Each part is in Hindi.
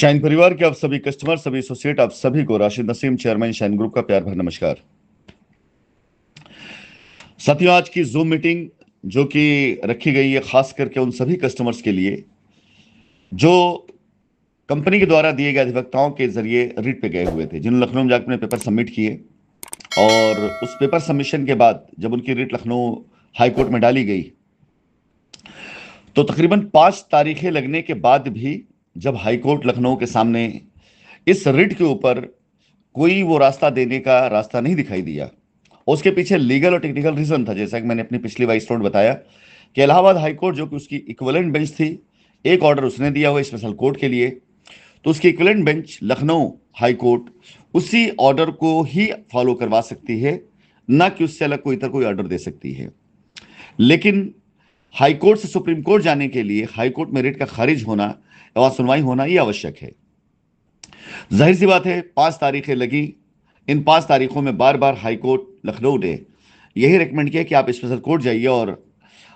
शाइन परिवार के आप सभी कस्टमर, सभी एसोसिएट, आप सभी को Rashid Naseem, chairman shine group का प्यार भरा नमस्कार। साथियों, आज की जूम मीटिंग जो कि रखी गई है खास करके उन सभी कस्टमर्स के लिए जो कंपनी के द्वारा दिए गए अधिवक्ताओं के जरिए रिट पे गए हुए थे, जिन्होंने लखनऊ में जाकर अपने पेपर सबमिट किए। और उस पेपर सबमिशन के बाद जब उनकी रिट लखनऊ हाई कोर्ट में डाली गई तो तकरीबन 5 तारीखें लगने के बाद भी जब हाई कोर्ट लखनऊ के सामने इस रिट के ऊपर कोई वो रास्ता देने का रास्ता नहीं दिखाई दिया। उसके पीछे लीगल और टेक्निकल रीजन था, जैसा कि मैंने अपनी पिछली वाइस नोट बताया कि इलाहाबाद हाई कोर्ट जो कि उसकी इक्विवेलेंट बेंच थी, एक ऑर्डर उसने दिया हुआ स्पेशल कोर्ट के लिए, तो उसकी equivalent bench Lucknow high court उसी ऑर्डर को ही फॉलो करवा सकती है, ना कि उससे अलग कोई कोई ऑर्डर दे सकती है। लेकिन हाई कोर्ट से सुप्रीम कोर्ट जाने के लिए हाई कोर्ट में रिट का खारिज होना और सुनवाई होना ये आवश्यक है। जाहिर सी बात है 5 तारीखें लगी। इन 5 तारीखों में बार बार हाई कोर्ट लखनऊ ने यही रिकमेंड किया कि आप स्पेशल कोर्ट जाइए, और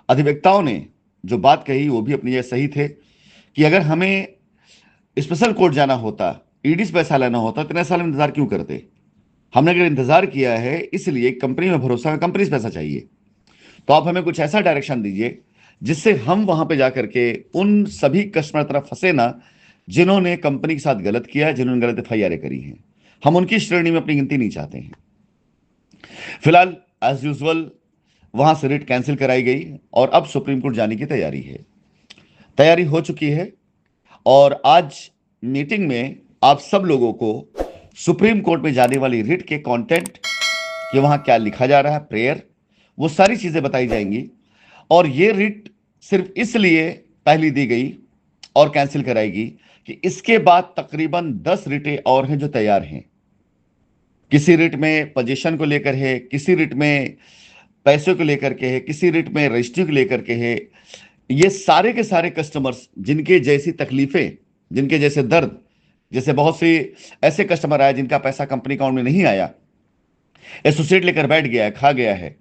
अधिवक्ताओं ने जो बात कही वो भी अपनी जगह सही थे कि अगर हमें स्पेशल कोर्ट जाना होता, ईडी से पैसा लेना होता, इतने साल इंतजार क्यों करते। हमने अगर इंतजार किया है इसलिए कंपनी में भरोसा है, कंपनी से पैसा चाहिए, तो आप हमें कुछ ऐसा डायरेक्शन दीजिए जिससे हम वहां पे जाकर के उन सभी कस्टमर तरफ फंसे ना जिन्होंने कंपनी के साथ गलत किया, जिन्होंने गलत एफआईआर करी हैं। हम उनकी श्रेणी में अपनी गिनती नहीं चाहते हैं। फिलहाल एज यूजुअल वहां से रिट कैंसिल कराई गई और अब सुप्रीम कोर्ट जाने की तैयारी हो चुकी है। और आज मीटिंग में आप सब लोगों को सुप्रीम कोर्ट में जाने वाली रिट के कंटेंट, कि वहां क्या लिखा जा रहा है, प्रेयर, वो सारी चीजें बताई जाएंगी। और ये रिट सिर्फ इसलिए पहली दी गई और कैंसिल कराएगी कि इसके बाद तकरीबन 10 रिटें और हैं जो तैयार हैं। किसी रिट में पोजीशन को लेकर है, किसी रिट में पैसों को लेकर के है, किसी रिट में रजिस्ट्री को लेकर के है। ये सारे के सारे कस्टमर्स जिनके जैसी तकलीफें, जिनके जैसे दर्द, जैसे बहुत सी ऐसे कस्टमर आए जिनका पैसा कंपनी अकाउंट में नहीं आया, एसोसिएट लेकर बैठ गया है, खा गया है,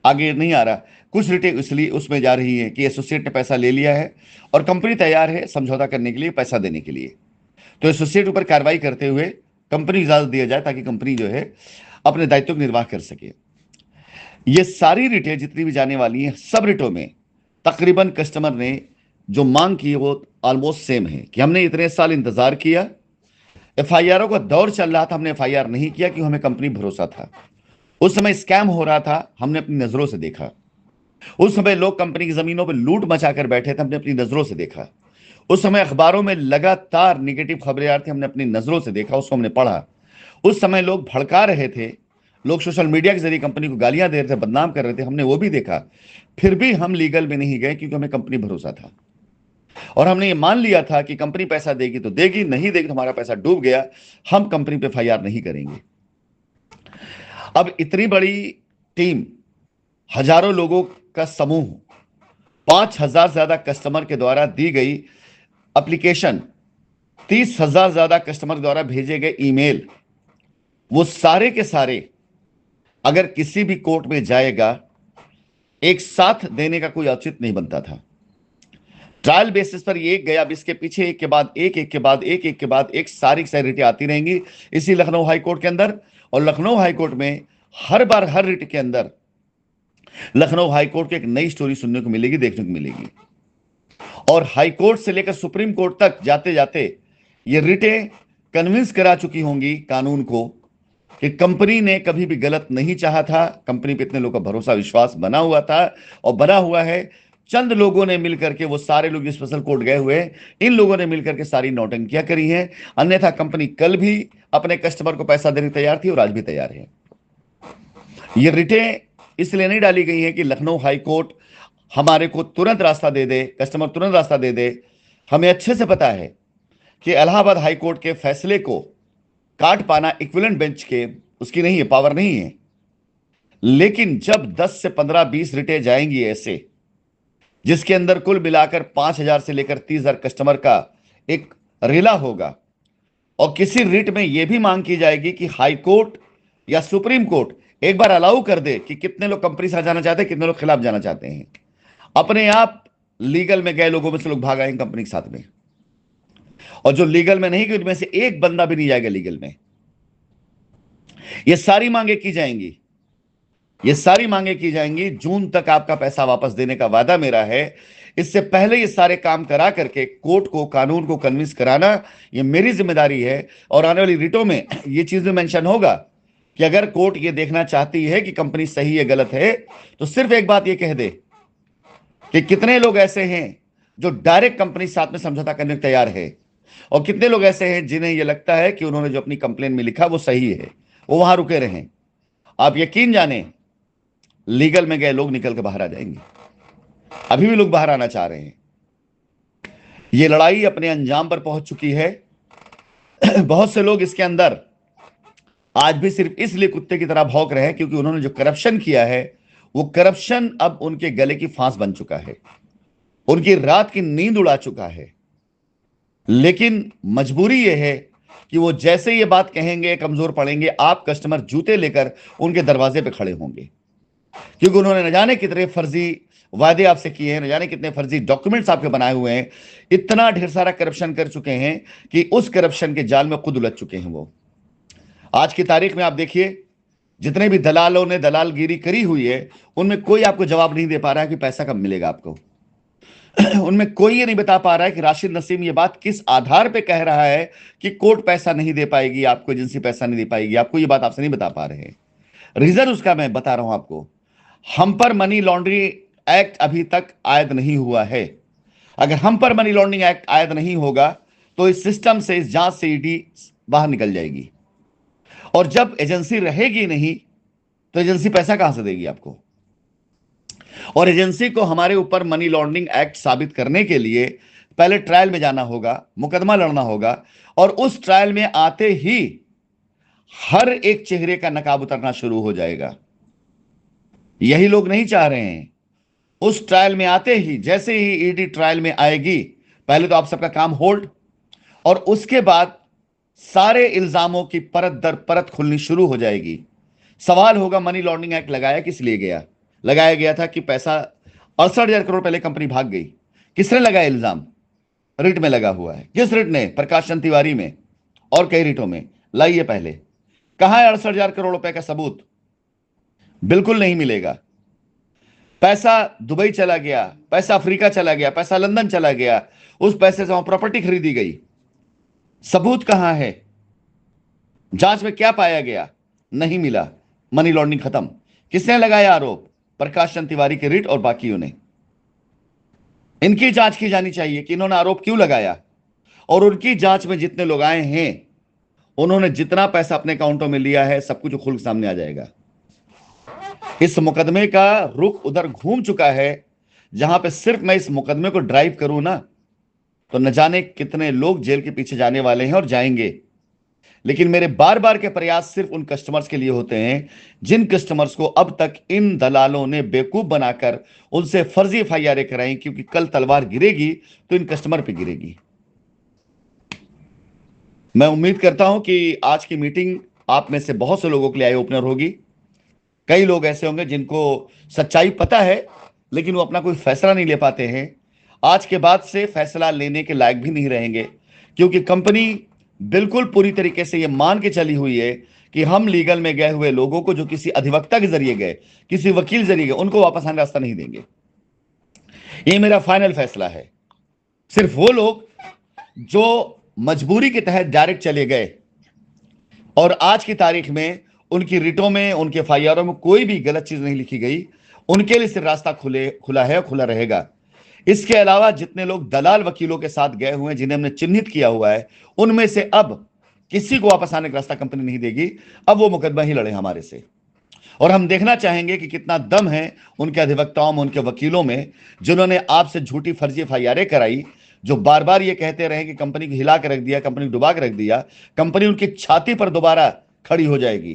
आगे नहीं आ रहा। कुछ रिटें इसलिए उसमें जा रही है कि एसोसिएट ने पैसा ले लिया है और कंपनी तैयार है समझौता करने के लिए, पैसा देने के लिए, तो एसोसिएट ऊपर कार्रवाई करते हुए कंपनी इजाजत दिया जाए ताकि कंपनी जो है अपने दायित्व का निर्वाह कर सके। ये सारी रिटें जितनी भी जाने वाली हैं, सब रिटों में तकरीबन कस्टमर ने जो मांग की वो ऑलमोस्ट सेम है कि हमने इतने साल इंतजार किया, एफआईआर का दौर चल रहा था, हमने एफआईआर नहीं किया क्योंकि हमें कंपनी भरोसा था। उस समय स्कैम हो रहा था, हमने अपनी नजरों से देखा। उस समय लोग कंपनी की जमीनों पर लूट मचाकर बैठे थे, हमने अपनी नजरों से देखा। उस समय अखबारों में लगातार निगेटिव खबरें आ रही थी, हमने अपनी नजरों से देखा, उसको हमने पढ़ा। उस समय लोग भड़का रहे थे, लोग सोशल मीडिया के जरिए कंपनी को गालियां दे रहे थे, बदनाम कर रहे थे, हमने वो भी देखा। फिर भी हम लीगल में नहीं गए क्योंकि हमें कंपनी भरोसा था और हमने ये मान लिया था कि कंपनी पैसा देगी तो देगी, नहीं देगी तो हमारा पैसा डूब गया, हम कंपनी पे एफआईआर नहीं करेंगे। अब इतनी बड़ी टीम, हजारों लोगों का समूह, 5,000 ज्यादा कस्टमर के द्वारा दी गई एप्लीकेशन, 30,000 ज्यादा कस्टमर द्वारा भेजे गए ईमेल, वो सारे के सारे अगर किसी भी कोर्ट में जाएगा एक साथ देने का कोई औचित्य नहीं बनता था। ट्रायल बेसिस पर ये एक गया, अब इसके पीछे एक के बाद एक, एक के बाद एक, एक के बाद एक सारी रिटें आती रहेंगी इसी लखनऊ हाई कोर्ट के अंदर। और लखनऊ हाई कोर्ट में हर बार हर रिट के अंदर लखनऊ हाई कोर्ट की एक नई स्टोरी सुनने को मिलेगी, देखने को मिलेगी। और हाई कोर्ट से लेकर सुप्रीम कोर्ट तक जाते जाते ये रिटें कन्विंस करा चुकी होंगी कानून को कि कंपनी ने कभी भी गलत नहीं चाहा था, कंपनी पे इतने लोगों का भरोसा विश्वास बना हुआ था और बना हुआ है। चंद लोगों ने मिलकर के, वो सारे लोग स्पेशल कोर्ट गए हुए, इन लोगों ने मिलकर के सारी नौटंकियां करी हैं। अन्यथा कंपनी कल भी अपने कस्टमर को पैसा देने तैयार थी और आज भी तैयार है। ये रिटें इसलिए नहीं डाली गई है कि लखनऊ हाई कोर्ट हमारे को तुरंत रास्ता दे दे, कस्टमर तुरंत रास्ता दे दे। हमें अच्छे से पता है कि इलाहाबाद हाई कोर्ट के फैसले को काट पाना इक्विवेलेंट बेंच के उसकी नहीं है, पावर नहीं है। लेकिन जब 10 से 15 20 रिटें जाएंगी ऐसे, जिसके अंदर कुल मिलाकर 5,000 से लेकर 30,000 कस्टमर का एक रेला होगा, और किसी रिट में यह भी मांग की जाएगी कि हाई कोर्ट या सुप्रीम कोर्ट एक बार अलाउ कर दे कि कितने लोग कंपनी साथ जाना चाहते हैं, कितने लोग खिलाफ जाना चाहते हैं। अपने आप लीगल में गए लोगों में से लोग भाग आए कंपनी के साथ में। और जो लीगल में नहीं कि उनमें से एक बंदा भी नहीं जाएगा लीगल में। ये सारी मांगे की जाएंगी, ये सारी मांगे की जाएंगी। जून तक आपका पैसा वापस देने का वादा मेरा है। इससे पहले ये सारे काम करा करके कोर्ट को, कानून को कन्विंस कराना ये मेरी जिम्मेदारी है। और आने वाली रिटों में ये चीज भी मेंशन होगा कि अगर कोर्ट ये देखना चाहती है कि कंपनी सही है गलत है, तो सिर्फ एक बात ये कह दे कि कितने लोग ऐसे हैं जो डायरेक्ट कंपनी साथ में समझौता करने को तैयार है, और कितने लोग ऐसे हैं जिन्हें यह लगता है कि उन्होंने जो अपनी कंप्लेन में लिखा वो सही है, वो वहां रुके रहें। आप यकीन जाने, लीगल में गए लोग निकल के बाहर आ जाएंगे। अभी भी लोग बाहर आना चाह रहे हैं। ये लड़ाई अपने अंजाम पर पहुंच चुकी है। बहुत से लोग इसके अंदर आज भी सिर्फ इसलिए कुत्ते की तरह भौंक रहे हैं क्योंकि उन्होंने जो करप्शन किया है, वो करप्शन अब उनके गले की फांस बन चुका है, उनकी रात की नींद उड़ा चुका है। लेकिन मजबूरी यह है कि वो जैसे ये बात कहेंगे, कमजोर पड़ेंगे, आप कस्टमर जूते लेकर उनके दरवाजे पे खड़े होंगे, क्योंकि उन्होंने न जाने कितने फर्जी वादे आपसे किए हैं, न जाने कितने फर्जी डॉक्यूमेंट्स आपके बनाए हुए हैं। इतना ढेर सारा करप्शन कर चुके हैं कि उस करप्शन के जाल में खुद उलझ चुके हैं वो। आज की तारीख में आप देखिए, जितने भी दलालों ने दलालगिरी करी हुई है, उनमें कोई आपको जवाब नहीं दे पा रहा है कि पैसा कब मिलेगा आपको। उनमें कोई ये नहीं बता पा रहा है कि राशिद नसीम ये बात किस आधार पे कह रहा है कि कोर्ट पैसा नहीं दे पाएगी आपको, एजेंसी पैसा नहीं दे पाएगी आपको। ये बात आपसे नहीं बता पा रहे हैं। रीजन उसका मैं बता रहा हूं आपको। हम पर मनी लॉन्ड्रिंग एक्ट अभी तक आयद नहीं हुआ है। अगर हम पर मनी लॉन्ड्रिंग एक्ट आयद नहीं होगा तो इस सिस्टम से, इस जांच से ईडी बाहर निकल जाएगी। और जब एजेंसी रहेगी नहीं तो एजेंसी पैसा कहां से देगी आपको। और एजेंसी को हमारे ऊपर मनी लॉन्ड्रिंग एक्ट साबित करने के लिए पहले ट्रायल में जाना होगा, मुकदमा लड़ना होगा, और उस ट्रायल में आते ही हर एक चेहरे का नकाब उतरना शुरू हो जाएगा। यही लोग नहीं चाह रहे हैं। उस ट्रायल में आते ही, जैसे ही ईडी ट्रायल में आएगी, पहले तो आप सबका काम होल्ड, और उसके बाद सारे इल्जामों की परत दर परत खुलनी शुरू हो जाएगी। सवाल होगा मनी लॉन्ड्रिंग एक्ट लगाया किस लिए गया। लगाया गया था कि पैसा 68,000 करोड़ पहले कंपनी भाग गई। किसने लगाया इल्जाम? रिट में लगा हुआ है। किस रिट ने? प्रकाश चंद तिवारी में और कई रिटों में। लाइए पहले, कहां है 68,000 करोड़ रुपए का सबूत? बिल्कुल नहीं मिलेगा। पैसा दुबई चला गया, पैसा अफ्रीका चला गया, पैसा लंदन चला गया, उस पैसे से वहां प्रॉपर्टी खरीदी गई। सबूत कहां है? जांच में क्या पाया गया? नहीं मिला। मनी लॉन्ड्रिंग खत्म। किसने लगाया आरोप? प्रकाश चंद तिवारी के रिट और बाकियों ने। इनकी जांच की जानी चाहिए कि इन्होंने आरोप क्यों लगाया, और उनकी जांच में जितने लोग आए हैं, उन्होंने जितना पैसा अपने अकाउंटों में लिया है, सब कुछ खुल सामने आ जाएगा। इस मुकदमे का रुख उधर घूम चुका है। जहां पे सिर्फ मैं इस मुकदमे को ड्राइव करूं ना, तो न जाने कितने लोग जेल के पीछे जाने वाले हैं और जाएंगे। लेकिन मेरे बार बार के प्रयास सिर्फ उन कस्टमर्स के लिए होते हैं जिन कस्टमर्स को अब तक इन दलालों ने बेवकूफ बनाकर उनसे फर्जी एफआईआर कराई, क्योंकि कल तलवार गिरेगी तो इन कस्टमर पे गिरेगी। मैं उम्मीद करता हूं कि आज की मीटिंग आप में से बहुत से लोगों के लिए आई ओपनर होगी। कई लोग ऐसे होंगे जिनको सच्चाई पता है, लेकिन वो अपना कोई फैसला नहीं ले पाते हैं। आज के बाद से फैसला लेने के लायक भी नहीं रहेंगे, क्योंकि कंपनी बिल्कुल पूरी तरीके से ये मान के चली हुई है कि हम लीगल में गए हुए लोगों को, जो किसी अधिवक्ता के जरिए गए, किसी वकील जरिए गए, उनको वापस आने रास्ता नहीं देंगे। ये मेरा फाइनल फैसला है। सिर्फ वो लोग जो मजबूरी के तहत डायरेक्ट चले गए और आज की तारीख में उनकी रिटों में, उनके एफआईआरों में कोई भी गलत चीज नहीं लिखी गई, उनके लिए सिर्फ रास्ता खुला है और खुला रहेगा। इसके अलावा जितने लोग दलाल वकीलों के साथ गए हुए हैं, जिन्हें हमने चिन्हित किया हुआ है, उनमें से अब किसी को वापस आने का रास्ता कंपनी नहीं देगी। अब वो मुकदमा ही लड़े हमारे से, और हम देखना चाहेंगे कि कितना दम है उनके अधिवक्ताओं में, उनके वकीलों में, जिन्होंने आपसे झूठी फर्जी एफआईआर कराई, जो बार बार ये कहते रहे कि कंपनी को हिला के रख दिया, कंपनी को डुबा के रख दिया। कंपनी उनकी छाती पर दोबारा खड़ी हो जाएगी।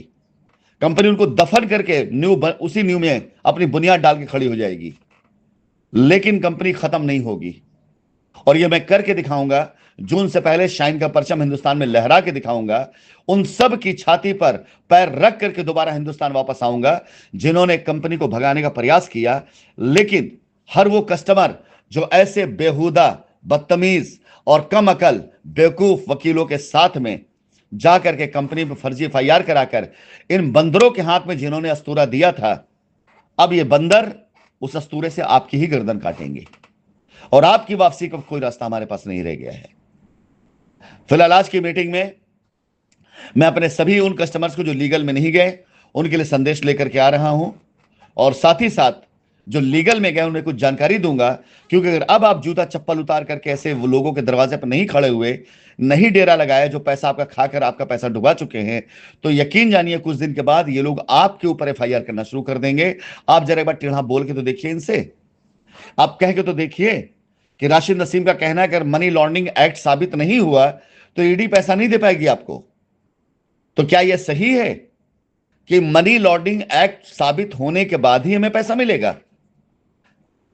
कंपनी उनको दफन करके उसी न्यू में अपनी बुनियाद डाल के खड़ी हो जाएगी, लेकिन कंपनी खत्म नहीं होगी। और यह मैं करके दिखाऊंगा। जून से पहले शाइन का परचम हिंदुस्तान में लहरा के दिखाऊंगा। उन सब की छाती पर पैर रख करके दोबारा हिंदुस्तान वापस आऊंगा जिन्होंने कंपनी को भगाने का प्रयास किया। लेकिन हर वो कस्टमर जो ऐसे बेहुदा, बदतमीज और कम अकल बेवकूफ वकीलों के साथ में जाकर के कंपनी पर फर्जी एफआईआर कराकर इन बंदरों के हाथ में जिन्होंने अस्तूरा दिया था, अब ये बंदर उस अस्तूरे से आपकी ही गर्दन काटेंगे और आपकी वापसी का कोई रास्ता हमारे पास नहीं रह गया है। फिलहाल आज की मीटिंग में मैं अपने सभी उन कस्टमर्स को जो लीगल में नहीं गए उनके लिए संदेश लेकर के आ रहा हूं और साथ ही साथ जो लीगल में गए उन्हें कुछ जानकारी दूंगा, क्योंकि अगर अब आप जूता चप्पल उतार करके ऐसे वो लोगों के दरवाजे पर नहीं खड़े हुए, नहीं डेरा लगाया, जो पैसा आपका खाकर आपका पैसा डुबा चुके हैं, तो यकीन जानिए कुछ दिन के बाद ये लोग आपके ऊपर एफआईआर करना शुरू कर देंगे। आप जरा एक बार टेढ़ा बोल के तो देखिए इनसे, आप कह के तो देखिए कि राशिद नसीम का कहना है अगर मनी लॉन्ड्रिंग एक्ट साबित नहीं हुआ तो ईडी पैसा नहीं दे पाएगी आपको। तो क्या यह सही है कि मनी लॉन्ड्रिंग एक्ट साबित होने के बाद ही हमें पैसा मिलेगा?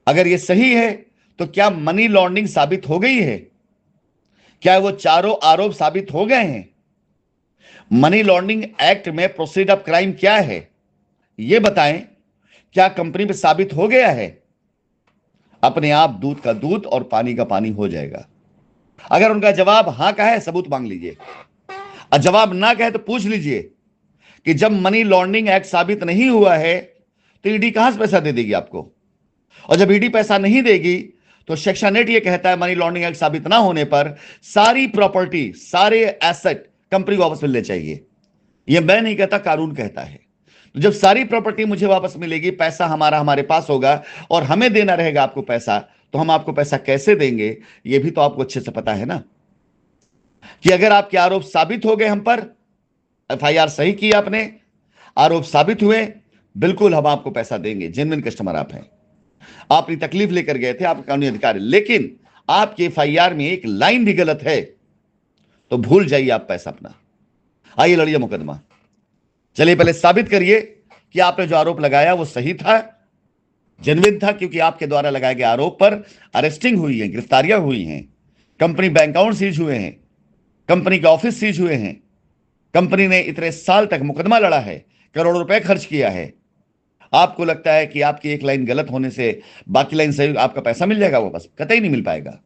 अगर यह सही है तो क्या मनी लॉन्ड्रिंग साबित हो गई है? क्या वो चारों आरोप साबित हो गए हैं? मनी लॉन्ड्रिंग एक्ट में प्रोसीड ऑफ क्राइम क्या है यह बताएं। क्या कंपनी पे साबित हो गया है? अपने आप दूध का दूध और पानी का पानी हो जाएगा। अगर उनका जवाब हां का है, सबूत मांग लीजिए, और जवाब ना कहे तो पूछ लीजिए कि जब मनी लॉन्ड्रिंग एक्ट साबित नहीं हुआ है तो ईडी कहां से पैसा दे देगी आपको? और जब ईडी पैसा नहीं देगी तो सेक्शन 8 ये कहता है मनी लॉन्ड्रिंग एक्ट साबित ना होने पर सारी प्रॉपर्टी, सारे एसेट कंपनी को वापस मिलने चाहिए। यह मैं नहीं कहता, कानून कहता है। तो जब सारी प्रॉपर्टी मुझे वापस मिलेगी, पैसा हमारा हमारे पास होगा और हमें देना रहेगा आपको पैसा, तो हम आपको पैसा कैसे देंगे? यह भी तो आपको अच्छे से पता है ना कि अगर आपके आरोप साबित हो गए, हम पर एफआईआर सही की आपने, आरोप साबित हुए, बिल्कुल हम आपको पैसा देंगे। जेन्युइन कस्टमर आप हैं, आप अपनी तकलीफ लेकर गए थे, आप कानूनी अधिकार है, लेकिन आपके एफआईआर में एक लाइन भी गलत है तो भूल जाइए आप पैसा अपना। आइए लड़िए मुकदमा। चलिए पहले साबित करिए कि आपने जो आरोप लगाया वो सही था, जेन्युइन था, क्योंकि आपके द्वारा लगाए गए आरोप पर अरेस्टिंग हुई है, गिरफ्तारियां हुई हैं, कंपनी बैंक अकाउंट सीज हुए हैं, कंपनी के ऑफिस सीज हुए हैं, कंपनी ने इतने साल तक मुकदमा लड़ा है, करोड़ों रुपए खर्च किया है। आपको लगता है कि आपकी एक लाइन गलत होने से बाकी लाइन सही आपका पैसा मिल जाएगा? वो बस कतई नहीं मिल पाएगा।